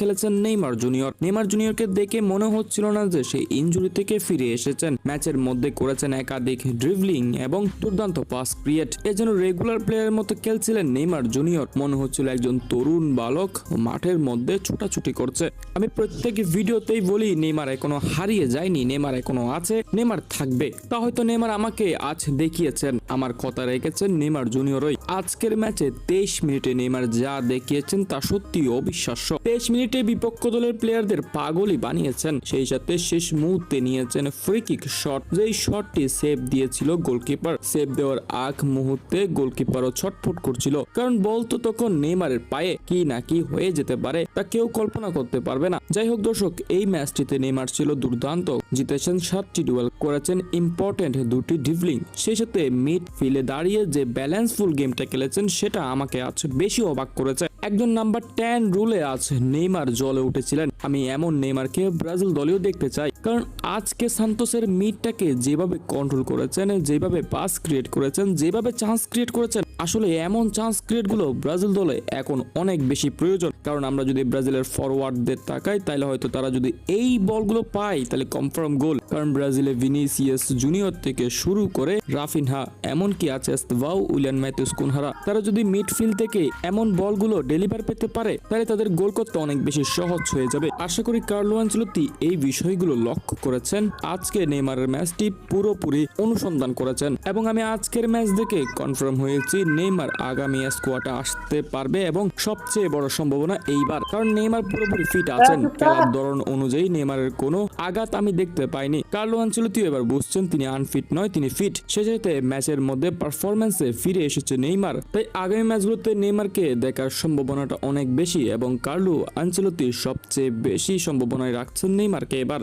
খেলেছেন Neymar junior. Neymar জুনিয়রকে দেখে মনে হচ্ছিল না যে সে ইনজুরি থেকে ফিরে এসেছেন। ম্যাচের মধ্যে করেছেন একাধিক ড্রিবলিং এবং দুর্দান্ত পাস ক্রিয়েট। এজন্য রেগুলার প্লেয়ারের মতো খেলছিলেন নেইমার জুনিয়র। মনে হচ্ছিল একজন তরুণ বালক মাঠের মধ্যে ছোটাছুটি করছে। আমি প্রত্যেক ভিডিওতেই বলি নেইমার এখনো হারিয়ে যায়নি, নেইমার এখনো আছে, নেইমার থাকবে। তা হয়তো নেইমার আমাকে আজ দেখিয়েছেন, আমার কথা রেখেছেন নেইমার জুনিয়রই। আজকের ম্যাচে 23 মিনিটে নেইমার যা দেখিয়েছেন তা সত্যি অবিশ্বাস্য। 23 মিনিটে বিপক্ষ দলের প্লেয়ারদের পাগলই বানিয়েছেন। সেই সাথে শেষ মুহূর্তে নিয়েছেন ফ্রি কিক শট, যেই শটটি সেভ দিয়েছিল গোলকিপার। সেভ দেওয়ার আগ মুহূর্তে গোলকিপারও ছটফট করছিল, কারণ বল তো তখন নেইমারের পায়ে। কি না কি হয়ে যেতে পারে তা কেউ কল্পনা করতে পারবে না। যাই হোক দর্শক, এই ম্যাচটিতে নেইমার ছিল দুর্দান্ত। জিতেছেন 7টি ডুয়েল, করেছেন ইম্পর্টেন্ট 2টি ড্রিবলিং। সেই সাথে মিডফিল্ডে দাঁড়িয়ে যে ব্যালেন্সফুল গেমটা খেলেছেন সেটা আমাকে আজ বেশি অবাক করেছে। একজন নাম্বার 10 রুলে আজ নেইমার জ্বলে উঠেছিলেন। আমি এমন নেইমারকে ব্রাজিল দলেও দেখতে চাই, কারণ আজকে সান্তোসের মিডটাকে যেভাবে কন্ট্রোল করেছেন, যেভাবে পাস ক্রিয়েট করেছেন, যেভাবে চান্স ক্রিয়েট করেছেন, আসলে এমন চান্স ক্রিয়েট গুলো ব্রাজিল দলে এখন অনেক বেশি প্রয়োজন। কারণ আমরা যদি ব্রাজিলের ফরওয়ার্ডদের তাকাই, তাহলে হয়তো তারা যদি এই বলগুলো পায় তাহলে কনফার্ম গোল। কারণ ব্রাজিলে ভিনিসিয়াস জুনিয়র থেকে শুরু করে রাফিনহা, এমনকি আছে এস্তেভাও, উইলিয়ান ম্যাথিউস কুনহারা, তারা যদি মিডফিল্ড থেকে এমন বলগুলো ডেলিভার পেতে পারে তাহলে তাদের গোল করতে অনেক বেশি সহজ হয়ে যাবে। আশা করি কার্লো আনচেলত্তি এই বিষয়গুলো লক্ষ্য করেছেন, আজকে নেইমারের ম্যাচটি পুরোপুরি অনুসন্ধান করেছেন এবং আমি আজকের ম্যাচ দেখে কনফার্ম হয়েছি নেইমার আগামী স্কোয়াডে আসতে পারবে এবং সবচেয়ে বড় সম্ভাবনা এইবার, কারণ নেইমার পুরোপুরি ফিট আছেন। খেলার ধরন অনুযায়ী নেইমারের কোনো আঘাত আমি দেখতে পাইনি। কার্লো আনচেলত্তি এবার বুঝছেন তিনি আনফিট নয়, তিনি ফিট। সেক্ষেত্রে ম্যাচের মধ্যে পারফরম্যান্সে ফিরে এসেছে নেইমার, তাই আগামী ম্যাচগুলোতে নেইমারকে দেখার সম্ভাবনাটা অনেক বেশি এবং কার্লো আনচেলত্তি সবচেয়ে বেশি সম্ভাবনায় রাখছেন নেইমারকে এবার।